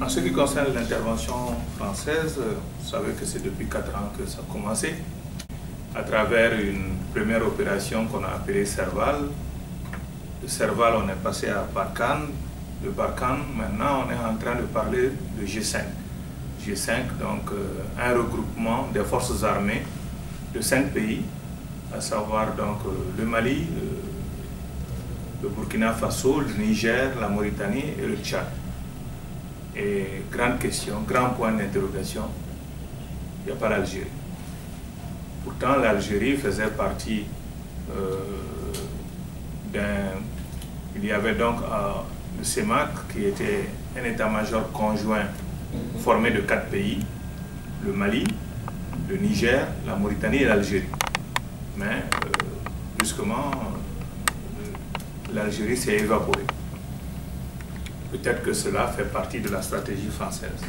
En ce qui concerne l'intervention française, vous savez que c'est depuis 4 ans que ça a commencé, à travers une première opération qu'on a appelée Serval. De Serval, on est passé à Barkhane. De Barkhane, maintenant, on est en train de parler de G5. G5, donc un regroupement des forces armées de 5 pays, à savoir donc le Mali, le Burkina Faso, le Niger, la Mauritanie et le Tchad. Et grande question, grand point d'interrogation, il n'y a pas l'Algérie. Pourtant, l'Algérie faisait partie il y avait donc le CEMAC qui était un état-major conjoint formé de 4 pays, le Mali, le Niger, la Mauritanie et l'Algérie. Mais brusquement, l'Algérie s'est évaporée. Peut-être que cela fait partie de la stratégie française.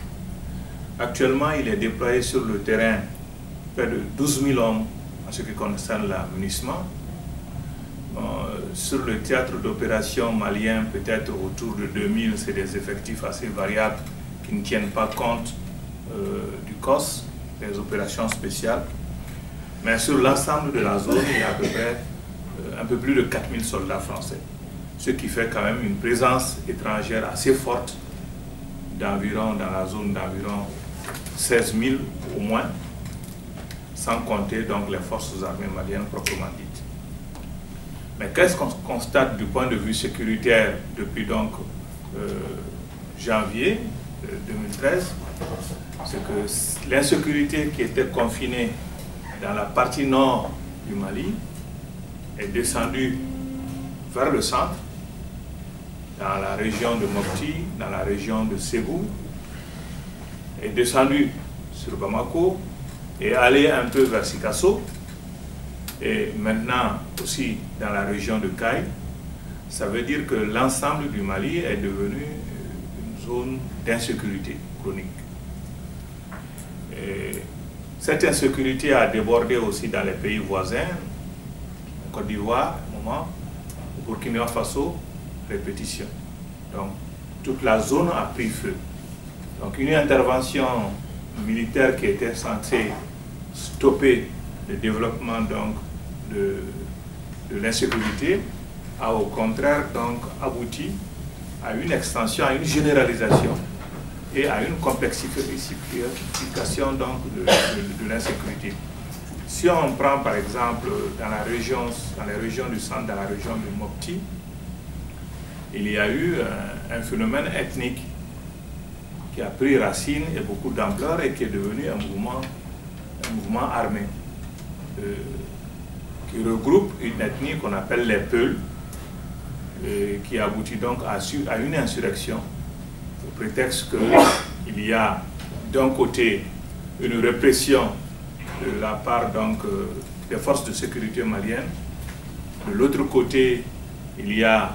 Actuellement, il est déployé sur le terrain près de 12 000 hommes en ce qui concerne la MINUSMA. Sur le théâtre d'opération malien, peut-être autour de 2000, c'est des effectifs assez variables qui ne tiennent pas compte du COS, des opérations spéciales. Mais sur l'ensemble de la zone, il y a à peu près un peu plus de 4000 soldats français. Ce qui fait quand même une présence étrangère assez forte dans la zone d'environ 16 000 au moins, sans compter donc les forces armées maliennes proprement dites. Mais qu'est-ce qu'on constate du point de vue sécuritaire depuis donc janvier 2013? C'est que l'insécurité qui était confinée dans la partie nord du Mali est descendue vers le centre, dans la région de Mopti, dans la région de Ségou, est descendue sur Bamako et allée un peu vers Sikasso, et maintenant aussi dans la région de Kayes. Ça veut dire que l'ensemble du Mali est devenu une zone d'insécurité chronique. Et cette insécurité a débordé aussi dans les pays voisins, en Côte d'Ivoire, à un moment, au Burkina Faso, répétition. Donc, toute la zone a pris feu. Donc, une intervention militaire qui était censée stopper le développement donc, de l'insécurité a au contraire donc abouti à une extension, à une généralisation et à une complexification donc de l'insécurité. Si on prend par exemple dans les régions du centre, dans la région de Mopti, il y a eu un phénomène ethnique qui a pris racine et beaucoup d'ampleur et qui est devenu un mouvement armé qui regroupe une ethnie qu'on appelle les Peuls, qui aboutit donc à une insurrection au prétexte qu'il y a d'un côté une répression de la part donc, des forces de sécurité maliennes, de l'autre côté il y a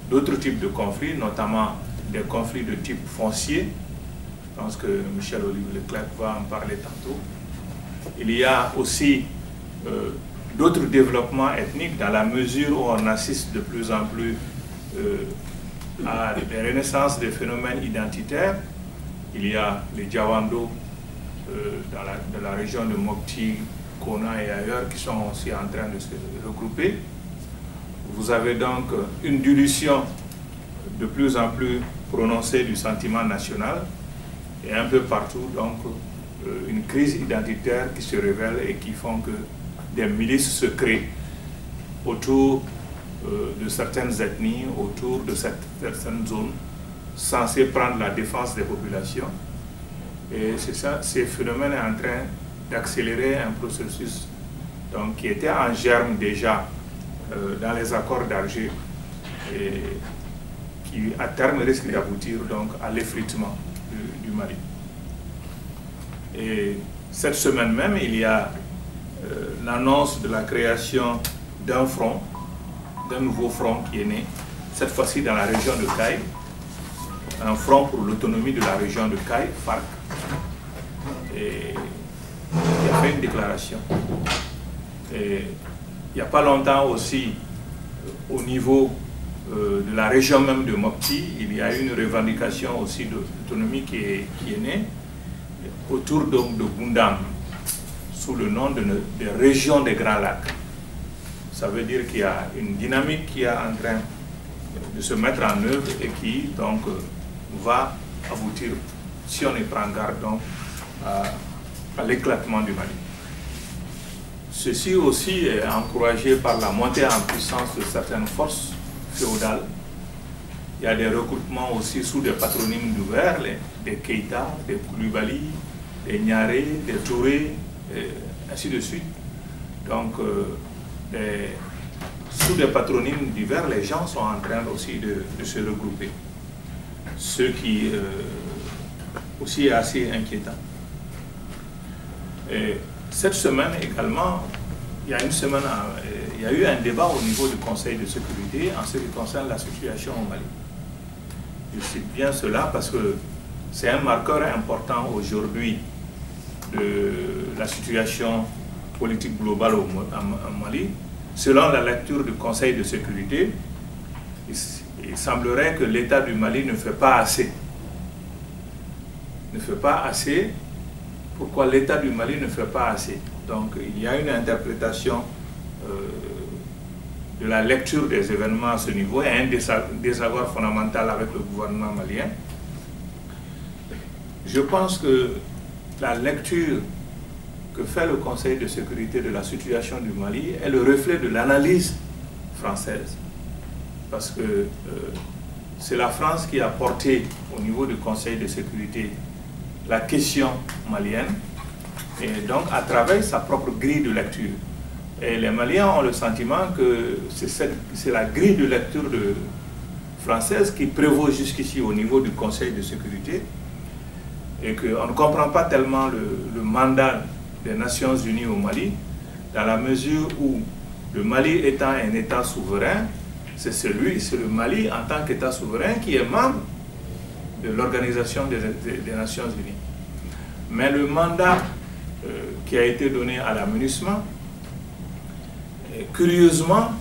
d'autres types de conflits, notamment des conflits de type foncier. Je pense que Michel-Olivier Leclerc va en parler tantôt. Il y a aussi d'autres développements ethniques dans la mesure où on assiste de plus en plus à des renaissances des phénomènes identitaires. Il y a les Djawando dans la région de Mopti, Kona et ailleurs qui sont aussi en train de se regrouper. Vous avez donc une dilution de plus en plus prononcée du sentiment national et un peu partout donc une crise identitaire qui se révèle et qui font que des milices se créent autour de certaines ethnies, autour de certaines zones censées prendre la défense des populations. Et c'est ça, ce phénomène est en train d'accélérer un processus donc, qui était en germe déjà dans les accords d'Alger et qui à terme risque d'aboutir donc à l'effritement du Mali. Et cette semaine même, il y a l'annonce de la création d'un front, d'un nouveau front qui est né, cette fois-ci dans la région de Kayes, un front pour l'autonomie de la région de Kayes, FARC, et qui a fait une déclaration. Et il n'y a pas longtemps aussi, au niveau de la région même de Mopti, il y a une revendication aussi d'autonomie qui est née autour de Goundam, sous le nom de région des Grands Lacs. Ça veut dire qu'il y a une dynamique qui est en train de se mettre en œuvre et qui donc va aboutir, si on y prend garde, donc, à l'éclatement du Mali. Ceci aussi est encouragé par la montée en puissance de certaines forces féodales. Il y a des recrutements aussi sous des patronymes d'ouvert, des Keïta, des Koulibaly, des Niaré, des Touré, et ainsi de suite. Donc, sous des patronymes divers, les gens sont en train aussi de se regrouper. Ce qui aussi est assez inquiétant. Et cette semaine également, il y a eu un débat au niveau du Conseil de sécurité en ce qui concerne la situation au Mali. Je cite bien cela parce que c'est un marqueur important aujourd'hui de la situation politique globale au Mali. Selon la lecture du Conseil de sécurité, il semblerait que l'État du Mali ne fait pas assez. Ne fait pas assez. Pourquoi l'État du Mali ne fait pas assez? Donc il y a une interprétation de la lecture des événements à ce niveau et un désaccord fondamental avec le gouvernement malien. Je pense que la lecture que fait le Conseil de sécurité de la situation du Mali est le reflet de l'analyse française. Parce que c'est la France qui a porté au niveau du Conseil de sécurité la question malienne, et donc à travers sa propre grille de lecture. Et les Maliens ont le sentiment que c'est la grille de lecture française qui prévaut jusqu'ici au niveau du Conseil de sécurité, et qu'on ne comprend pas tellement le mandat des Nations Unies au Mali, dans la mesure où le Mali étant un État souverain, c'est le Mali en tant qu'État souverain qui est membre de l'Organisation des Nations Unies. Mais le mandat qui a été donné à la MINUSMA, curieusement,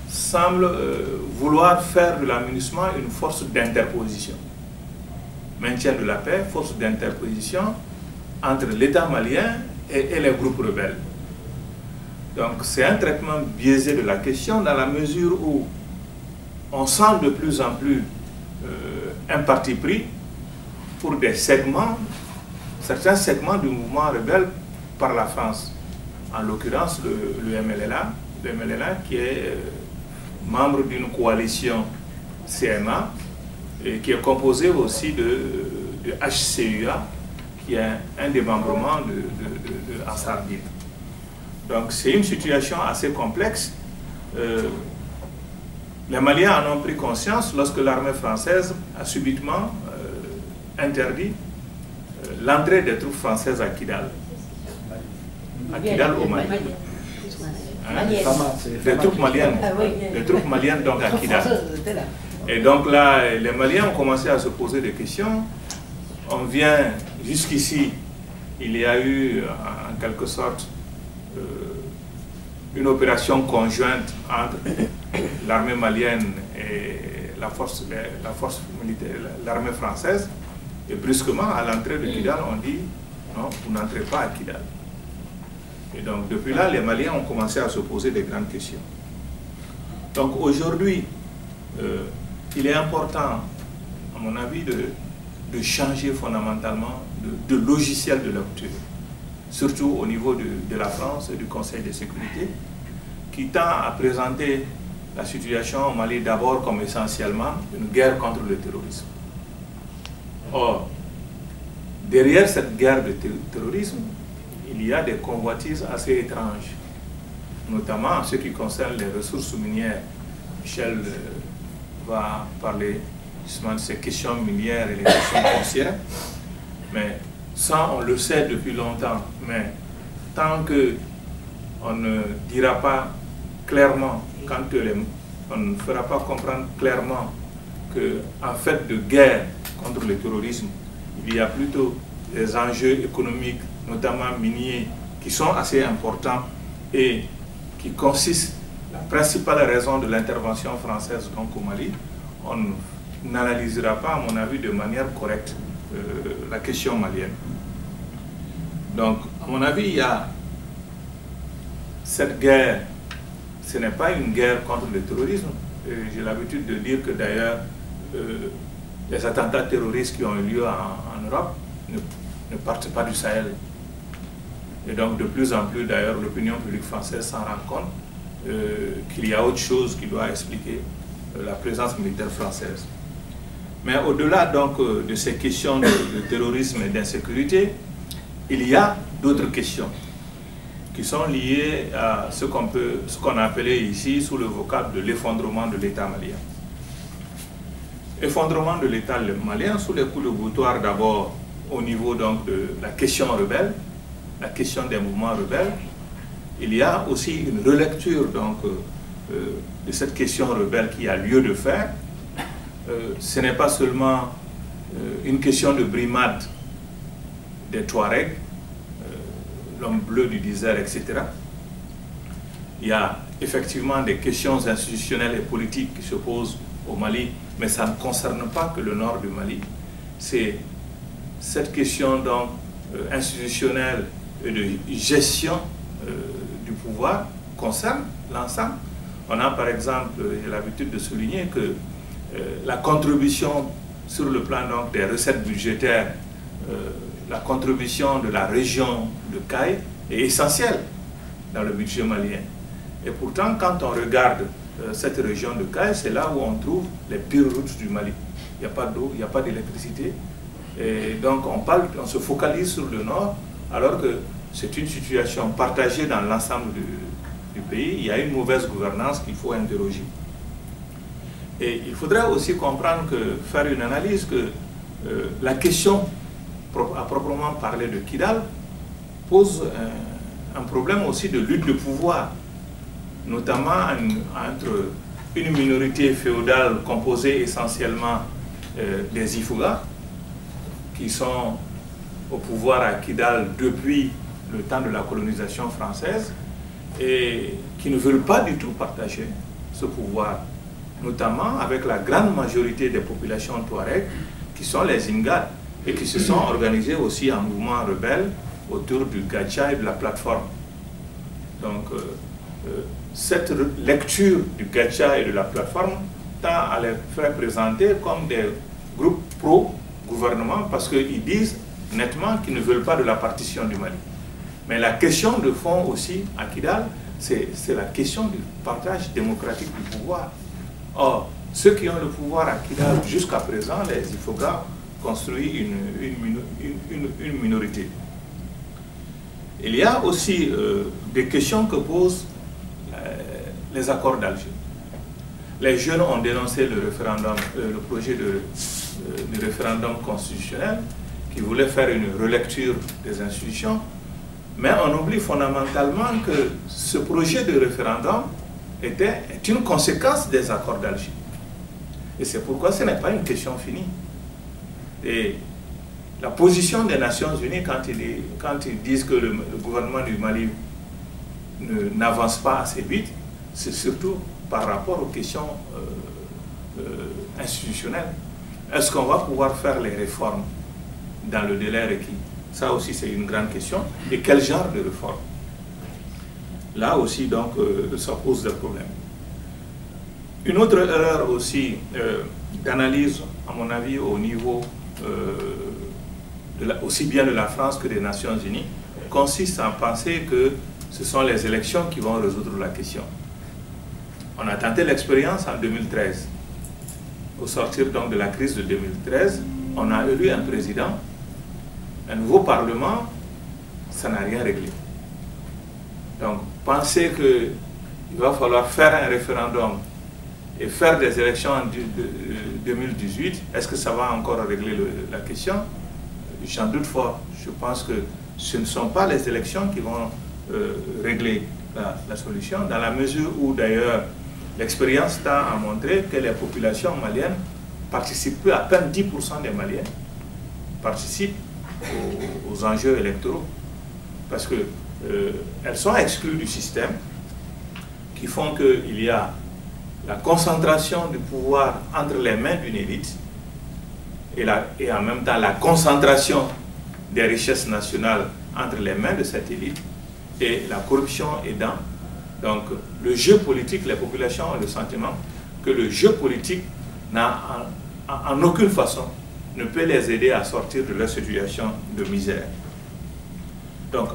semble vouloir faire de la MINUSMA une force d'interposition. Maintien de la paix, force d'interposition entre l'État malien et les groupes rebelles. Donc c'est un traitement biaisé de la question dans la mesure où on sent de plus en plus un parti pris pour des segments, certains segments du mouvement rebelle par la France. En l'occurrence le MLLA qui est membre d'une coalition CMA et qui est composé aussi de HCUA, qui est un démembrement de Ansar-Dine. Donc c'est une situation assez complexe. Les Maliens en ont pris conscience lorsque l'armée française a subitement interdit l'entrée des troupes françaises à Kidal. À Kidal au Mali. Des troupes maliennes donc à Kidal. Et donc là, les Maliens ont commencé à se poser des questions. On vient jusqu'ici, il y a eu en quelque sorte une opération conjointe entre l'armée malienne et la force militaire, l'armée française. Et brusquement, à l'entrée de Kidal, on dit non, vous n'entrez pas à Kidal. Et donc depuis là, les Maliens ont commencé à se poser des grandes questions. Donc aujourd'hui, il est important, à mon avis, de changer fondamentalement de logiciel de lecture, surtout au niveau de la France et du Conseil de sécurité, qui tend à présenter la situation au Mali d'abord comme essentiellement une guerre contre le terrorisme. Or, derrière cette guerre de terrorisme, il y a des convoitises assez étranges, notamment en ce qui concerne les ressources minières. Michel va parler justement de ces questions minières et les questions foncières, mais ça on le sait depuis longtemps, mais tant qu'on ne dira pas clairement, on ne fera pas comprendre clairement qu'en fait de guerre contre le terrorisme, il y a plutôt des enjeux économiques, notamment miniers, qui sont assez importants et qui consistent la principale raison de l'intervention française donc, au Mali, on n'analysera pas, à mon avis, de manière correcte la question malienne. Donc, à mon avis, il y a cette guerre, ce n'est pas une guerre contre le terrorisme. J'ai l'habitude de dire que d'ailleurs, les attentats terroristes qui ont eu lieu en Europe ne partent pas du Sahel. Et donc, de plus en plus, d'ailleurs, l'opinion publique française s'en rend compte qu'il y a autre chose qui doit expliquer la présence militaire française. Mais au-delà donc de ces questions de terrorisme et d'insécurité, il y a d'autres questions qui sont liées à ce qu'on a appelé ici sous le vocable de l'effondrement de l'État malien. Effondrement de l'État malien sous les coups de boutoir d'abord au niveau donc de la question rebelle, la question des mouvements rebelles. Il y a aussi une relecture donc, de cette question rebelle qui a lieu de faire. Ce n'est pas seulement une question de brimade des Touaregs, l'homme bleu du désert, etc. Il y a effectivement des questions institutionnelles et politiques qui se posent au Mali, mais ça ne concerne pas que le nord du Mali. C'est cette question donc, institutionnelle et de gestion du pouvoir concerne l'ensemble. On a par exemple, j'ai l'habitude de souligner que la contribution sur le plan donc, des recettes budgétaires, la contribution de la région de Caille est essentielle dans le budget malien. Et pourtant, quand on regarde cette région de Caille, c'est là où on trouve les pires routes du Mali. Il n'y a pas d'eau, il n'y a pas d'électricité. Et donc on se focalise sur le nord, alors que c'est une situation partagée dans l'ensemble du pays. Il y a une mauvaise gouvernance qu'il faut interroger. Et il faudrait aussi comprendre faire une analyse que la question à proprement parler de Kidal pose un problème aussi de lutte de pouvoir, notamment entre une minorité féodale composée essentiellement des Ifoga, qui sont au pouvoir à Kidal depuis le temps de la colonisation française et qui ne veulent pas du tout partager ce pouvoir, notamment avec la grande majorité des populations touareg qui sont les Ingad et qui se sont organisés aussi en mouvement rebelle autour du Gacha et de la plateforme. Donc cette lecture du Gacha et de la plateforme tend à les faire présenter comme des groupes pro-gouvernement parce qu'ils disent nettement qu'ils ne veulent pas de la partition du Mali. Mais la question de fond aussi à Kidal, c'est la question du partage démocratique du pouvoir. Or, ceux qui ont le pouvoir à Kidal jusqu'à présent, les Ifoga, construisent une minorité. Il y a aussi des questions que posent les accords d'Alger. Les jeunes ont dénoncé le référendum, le projet de référendum constitutionnel qui voulait faire une relecture des institutions, mais on oublie fondamentalement que ce projet de référendum est une conséquence des accords d'Alger. Et c'est pourquoi ce n'est pas une question finie. Et la position des Nations Unies, quand ils disent que le gouvernement du Mali n'avance pas assez vite, c'est surtout par rapport aux questions institutionnelles. Est-ce qu'on va pouvoir faire les réformes dans le délai requis? Ça aussi, c'est une grande question. Et quel genre de réforme? Là aussi, donc, ça pose des problèmes. Une autre erreur aussi d'analyse, à mon avis, au niveau aussi bien de la France que des Nations Unies, consiste à penser que ce sont les élections qui vont résoudre la question. On a tenté l'expérience en 2013. Au sortir donc de la crise de 2013, on a élu un président, un nouveau Parlement, ça n'a rien réglé. Donc, penser qu'il va falloir faire un référendum et faire des élections en 2018, est-ce que ça va encore régler la question? J'en doute fort. Je pense que ce ne sont pas les élections qui vont régler la solution, dans la mesure où d'ailleurs l'expérience tend à montrer que les populations maliennes participent peu, à peine 10% des Maliens participent aux enjeux électoraux, parce qu'elles sont exclues du système qui font qu'il y a la concentration du pouvoir entre les mains d'une élite et en même temps la concentration des richesses nationales entre les mains de cette élite et la corruption aidant. Donc le jeu politique, les populations ont le sentiment que le jeu politique n'a en aucune façon ne peut les aider à sortir de leur situation de misère. Donc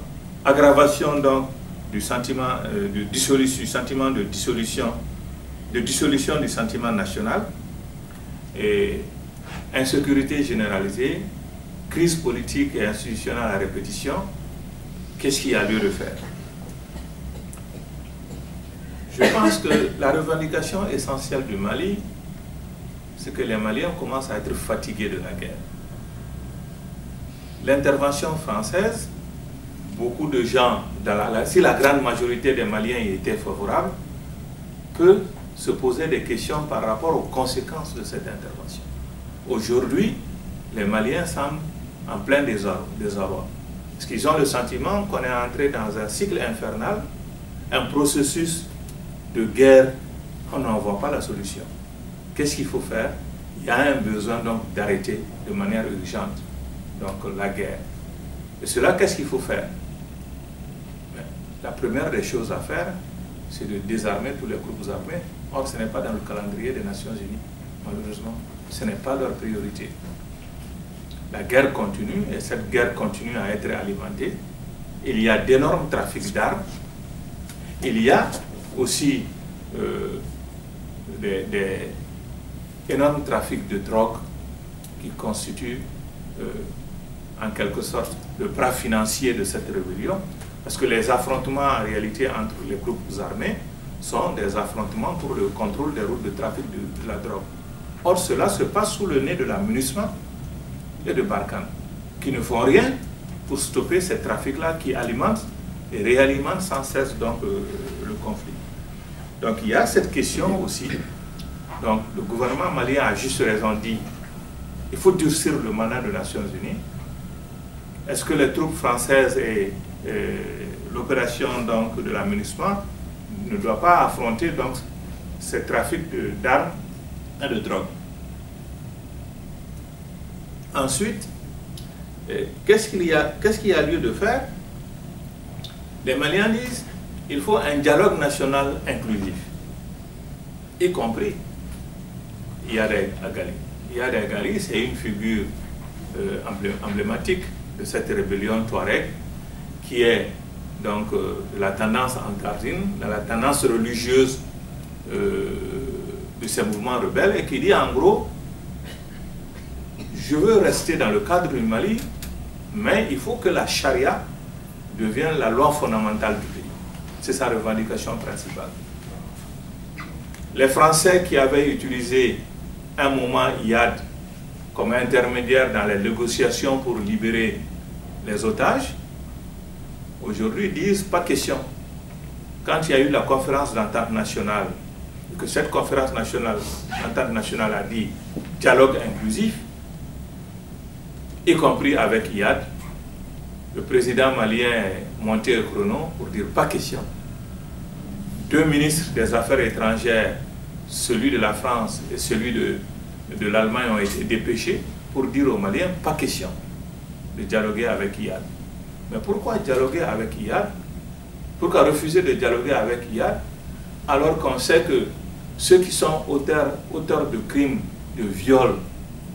aggravation donc, du sentiment de dissolution du sentiment national, et insécurité généralisée, crise politique et institutionnelle à répétition. Qu'est-ce qu'il y a lieu de faire? Je pense que la revendication essentielle du Mali, c'est que les Maliens commencent à être fatigués de la guerre. L'intervention française, beaucoup de gens, si la grande majorité des Maliens y étaient favorables, peut se poser des questions par rapport aux conséquences de cette intervention. Aujourd'hui, les Maliens semblent en plein désarroi. Parce qu'ils ont le sentiment qu'on est entré dans un cycle infernal, un processus de guerre, on n'en voit pas la solution. Qu'est-ce qu'il faut faire? Il y a un besoin donc d'arrêter de manière urgente donc, la guerre. Et cela, qu'est-ce qu'il faut faire? La première des choses à faire, c'est de désarmer tous les groupes armés. Or, ce n'est pas dans le calendrier des Nations Unies, malheureusement. Ce n'est pas leur priorité. La guerre continue, et cette guerre continue à être alimentée. Il y a d'énormes trafics d'armes. Il y a aussi des énormes trafics de drogue qui constituent en quelque sorte le bras financier de cette rébellion. Parce que les affrontements en réalité entre les groupes armés sont des affrontements pour le contrôle des routes de trafic de la drogue. Or, cela se passe sous le nez de la MINUSMA et de Barkhane, qui ne font rien pour stopper ces trafics-là qui alimentent et réalimentent sans cesse donc, le conflit. Donc il y a cette question aussi. Donc le gouvernement malien a juste raison dit il faut durcir le mandat des Nations Unies. Est-ce que les troupes françaises et l'opération de la MINUSMA ne doivent pas affronter donc ces trafics d'armes et de drogue? Ensuite, qu'est-ce qu'il y a lieu de faire? Les Maliens disent qu'il faut un dialogue national inclusif, y compris Iyad Agali. Iyad Agali, c'est une figure emblématique de cette rébellion Touareg qui est donc de la tendance antarine, de la tendance religieuse de ces mouvements rebelles, et qui dit en gros: je veux rester dans le cadre du Mali, mais il faut que la charia devienne la loi fondamentale du pays. C'est sa revendication principale. Les Français qui avaient utilisé un moment Iyad comme intermédiaire dans les négociations pour libérer les otages, aujourd'hui disent pas question. Quand il y a eu la conférence d'entente nationale, que cette conférence d'entente nationale a dit dialogue inclusif, y compris avec Iyad, le président malien est monté au chrono pour dire pas question. Deux ministres des Affaires étrangères, celui de la France et celui de l'Allemagne, ont été dépêchés pour dire aux Maliens pas question de dialoguer avec Iyad. Mais pourquoi dialoguer avec Iyad? Pourquoi refuser de dialoguer avec Iyad alors qu'on sait que ceux qui sont auteurs de crimes, de viols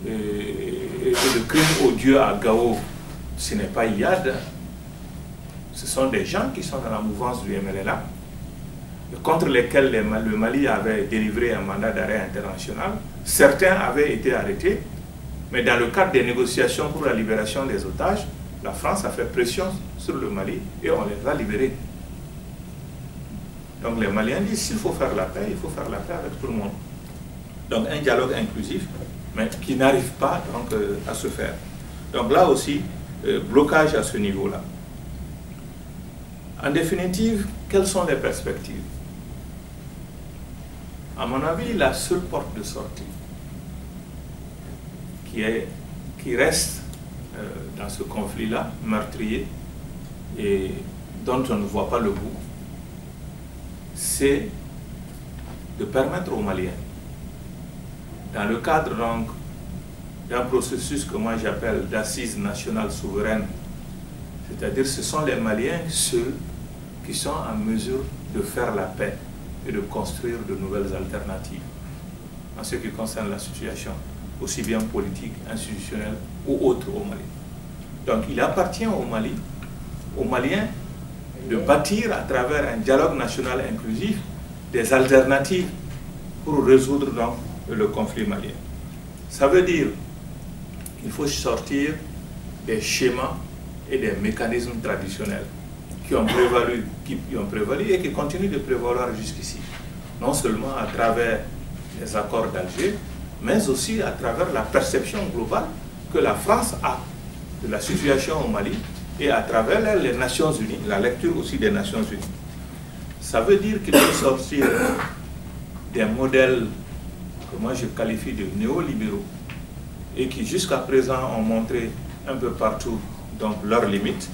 et de crimes odieux à Gao, ce n'est pas Iyad, ce sont des gens qui sont dans la mouvance du MLLA, contre lesquels le Mali avait délivré un mandat d'arrêt international. Certains avaient été arrêtés, mais dans le cadre des négociations pour la libération des otages, la France a fait pression sur le Mali et on les a libérés. Donc les Maliens disent s'il faut faire la paix, il faut faire la paix avec tout le monde. Donc un dialogue inclusif, mais qui n'arrive pas donc, à se faire. Donc là aussi, blocage à ce niveau-là. En définitive, quelles sont les perspectives? À mon avis, la seule porte de sortie qui reste dans ce conflit-là, meurtrier, et dont on ne voit pas le bout, c'est de permettre aux Maliens, dans le cadre donc d'un processus que moi j'appelle d'assises nationales souveraines, c'est-à-dire ce sont les Maliens ceux qui sont en mesure de faire la paix et de construire de nouvelles alternatives en ce qui concerne la situation, aussi bien politique, institutionnelle ou autre au Mali. Donc il appartient au Mali, aux Maliens, de bâtir à travers un dialogue national inclusif des alternatives pour résoudre donc le conflit malien. Ça veut dire qu'il faut sortir des schémas et des mécanismes traditionnels qui ont prévalu et qui continuent de prévaloir jusqu'ici. Non seulement à travers les accords d'Alger, mais aussi à travers la perception globale que la France a de la situation au Mali et à travers les Nations Unies, la lecture aussi des Nations Unies. Ça veut dire qu'il faut sortir des modèles que moi je qualifie de néolibéraux et qui jusqu'à présent ont montré un peu partout donc leurs limites.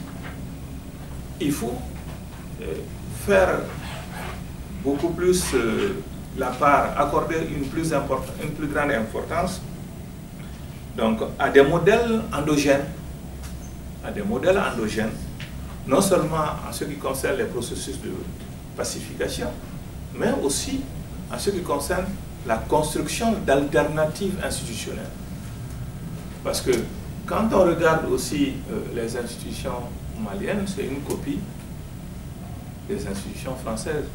Il faut faire beaucoup plus accorder une plus grande importance donc à des modèles endogènes, non seulement en ce qui concerne les processus de pacification, mais aussi en ce qui concerne la construction d'alternatives institutionnelles. Parce que quand on regarde aussi les institutions maliennes, c'est une copie des institutions françaises.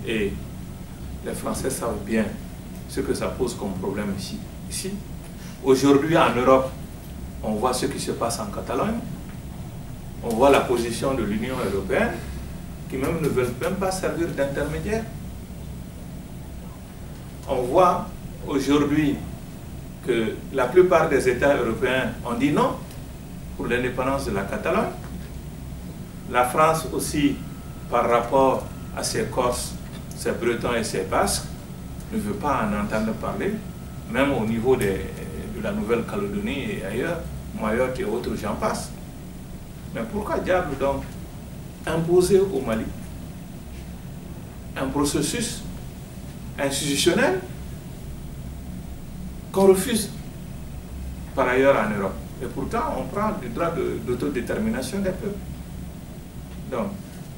Et les Français savent bien ce que ça pose comme problème ici. Aujourd'hui, en Europe, on voit ce qui se passe en Catalogne. On voit la position de l'Union européenne, qui même ne veulent même pas servir d'intermédiaire. On voit aujourd'hui que la plupart des États européens ont dit non pour l'indépendance de la Catalogne. La France aussi, par rapport à ses Corses, ses Bretons et ses Basques, ne veut pas en entendre parler, même au niveau de la Nouvelle-Calédonie et ailleurs, Mayotte et autres, j'en passe. Mais pourquoi diable donc imposer au Mali un processus institutionnel qu'on refuse par ailleurs en Europe? Et pourtant, on prend le droit d'autodétermination des peuples. Donc,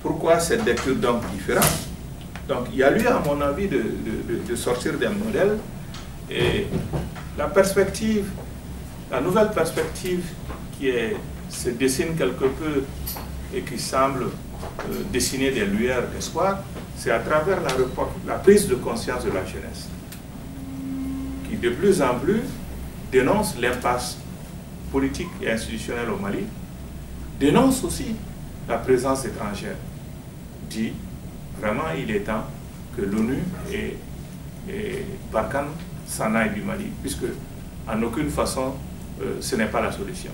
pourquoi cette lecture donc différente? Donc, il y a lieu, à mon avis, de sortir d'un modèle et la perspective, la nouvelle perspective qui se dessine quelque peu et qui semble dessiner des lueurs d'espoir, c'est à travers la prise de conscience de la jeunesse, qui de plus en plus dénonce l'impasse politique et institutionnelle au Mali, dénonce aussi la présence étrangère, dit vraiment il est temps que l'ONU et Barkhane s'en aillent du Mali, puisque en aucune façon ce n'est pas la solution.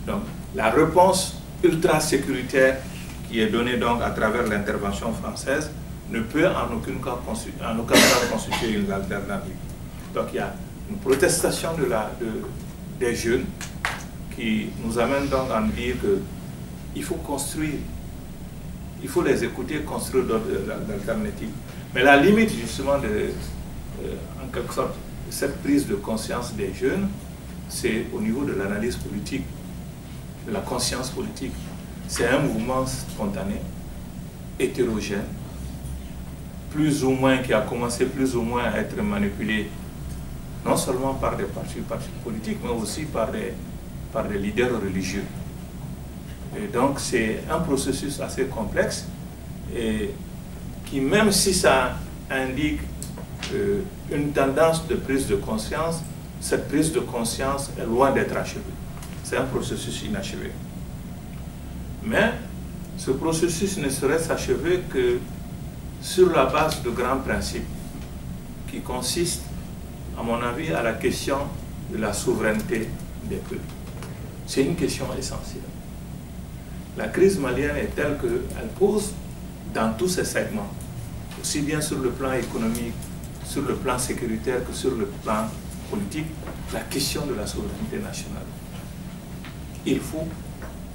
Donc la réponse ultra sécuritaire qui est donnée donc à travers l'intervention française ne peut en aucun cas constituer une alternative. Donc il y a une protestation des jeunes qui nous amène donc à dire qu'il faut construire, il faut les écouter, construire d'autres alternatives. Mais la limite justement en quelque sorte, cette prise de conscience des jeunes, c'est au niveau de l'analyse politique, de la conscience politique. C'est un mouvement spontané, hétérogène, plus ou moins, qui a commencé plus ou moins à être manipulé, non seulement par des partis politiques, mais aussi par des leaders religieux. Et donc c'est un processus assez complexe et qui, même si ça indique une tendance de prise de conscience, cette prise de conscience est loin d'être achevée. C'est un processus inachevé. Mais ce processus ne serait s'achever que sur la base de grands principes qui consistent, à mon avis, à la question de la souveraineté des peuples. C'est une question essentielle. La crise malienne est telle qu'elle pose dans tous ses segments, aussi bien sur le plan économique, sur le plan sécuritaire que sur le plan politique, la question de la souveraineté nationale. Il faut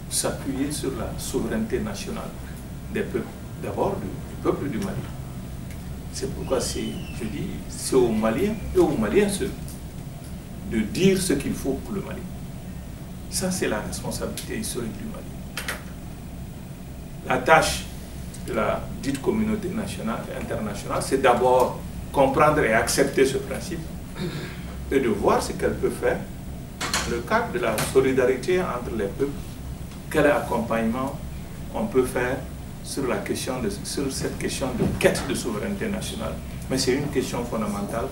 s'appuyer sur la souveraineté nationale des peuples, d'abord du peuple du Mali. C'est pourquoi je dis, c'est aux Maliens et aux Maliens seuls de dire ce qu'il faut pour le Mali. Ça, c'est la responsabilité historique du Mali. La tâche de la dite communauté nationale et internationale, c'est d'abord comprendre et accepter ce principe et de voir ce qu'elle peut faire dans le cadre de la solidarité entre les peuples, quel accompagnement on peut faire sur cette question de quête de souveraineté nationale. Mais c'est une question fondamentale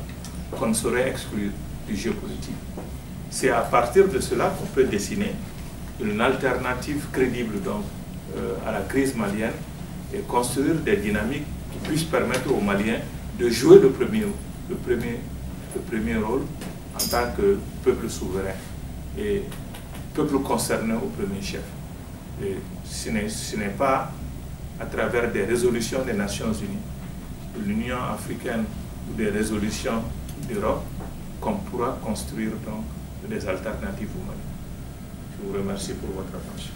qu'on ne saurait exclure du jeu politique. C'est à partir de cela qu'on peut dessiner une alternative crédible donc, à la crise malienne et construire des dynamiques qui puissent permettre aux Maliens de jouer le premier rôle en tant que peuple souverain et peuple concerné au premier chef. Et ce n'est pas à travers des résolutions des Nations Unies, de l'Union africaine ou des résolutions d'Europe qu'on pourra construire donc des alternatives au Mali. Je vous remercie pour votre attention.